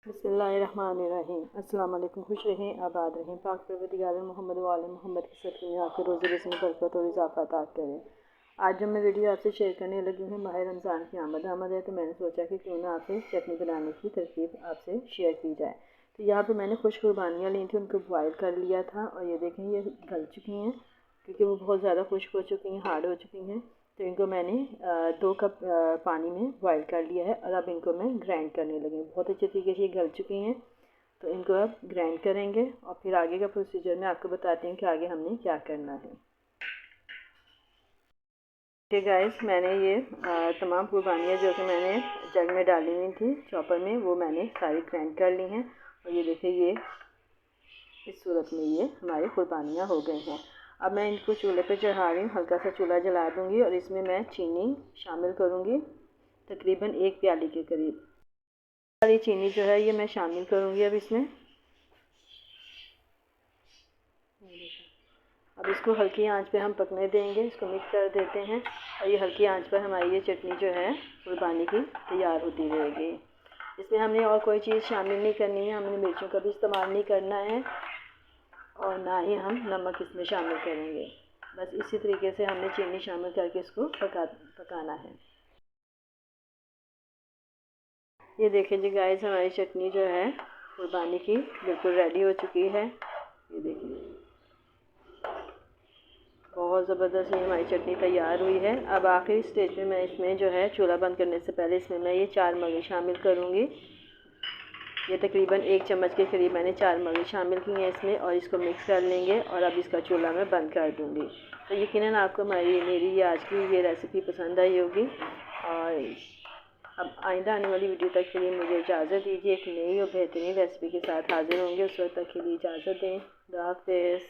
बिस्मिल्लाहिर्रहमानिर्रहीम। अस्सलाम वालेकुम। खुश रहें, आबाद रहें, पाक परवरदिगार मोहम्मद वाले मोहम्मद की सदक़े में आपके रोज़े रिज़्क़ में बरकत और इज़ाफ़ा अता करें। आज जब मैं वीडियो आपसे शेयर करने लगी हूँ, माह रमज़ान की आमद है, तो मैंने सोचा कि क्यों ना आपसे चटनी बनाने की तरकीब आपसे शेयर की जाए। तो यहाँ पर मैंने खुश कुर्बानियाँ ली थी, उनको बॉयल कर लिया था और ये देखें ये गल चुकी हैं क्योंकि वो बहुत ज़्यादा खुश्क हो चुकी हैं, हार्ड हो चुकी हैं। तो इनको मैंने 2 कप पानी में बॉयल कर लिया है और अब इनको मैं ग्राइंड करने लगी हूँ। बहुत अच्छे तरीके से ये गल चुकी हैं, तो इनको अब ग्राइंड करेंगे और फिर आगे का प्रोसीजर मैं आपको बताती हूँ कि आगे हमने क्या करना है। ठीक है गाइस, मैंने ये तमाम कुर्बानियाँ जो कि मैंने जग में डाली हुई थी चॉपर में, वो मैंने सारी ग्राइंड कर ली हैं और ये देखिए ये इस सूरत में ये हमारी कुर्बानियाँ हो गई हैं। अब मैं इनको चूल्हे पे चढ़ा रही हूँ, हल्का सा चूल्हा जला दूँगी और इसमें मैं चीनी शामिल करूँगी, तकरीबन 1 प्याली के करीब। सारी चीनी जो है ये मैं शामिल करूँगी अब इसमें। अब इसको हल्की आंच पे हम पकने देंगे, इसको मिक्स कर देते हैं और ये हल्की आंच पर हमारी ये चटनी जो है कुर्बानी की तैयार होती रहेगी। इसमें हमने और कोई चीज़ शामिल नहीं करनी है, हमने मिर्चों का भी इस्तेमाल नहीं करना है और ना ही हम नमक इसमें शामिल करेंगे। बस इसी तरीके से हमने चीनी शामिल करके इसको पकाना है। ये देखिए जी गाइस, हमारी चटनी जो है कुर्बानी की बिल्कुल रेडी हो चुकी है। ये देखिए बहुत ज़बरदस्त ये हमारी चटनी तैयार हुई है। अब आखिरी स्टेज में मैं इसमें जो है चूल्हा बंद करने से पहले इसमें मैं ये 4 मगज शामिल करूँगी। ये तकरीबन 1 चम्मच के करीब मैंने 4 मगज शामिल किए हैं इसमें और इसको मिक्स कर लेंगे और अब इसका चूल्हा मैं बंद कर दूँगी। तो यकीनन आपको मेरी ये आज की ये रेसिपी पसंद आई होगी और अब आइंदा आने वाली वीडियो तक के लिए मुझे इजाज़त दीजिए। एक नई और बेहतरीन रेसिपी के साथ हाज़िर होंगे, उस वक्त तक के लिए इजाज़त दें। खुदा हाफ़िज़।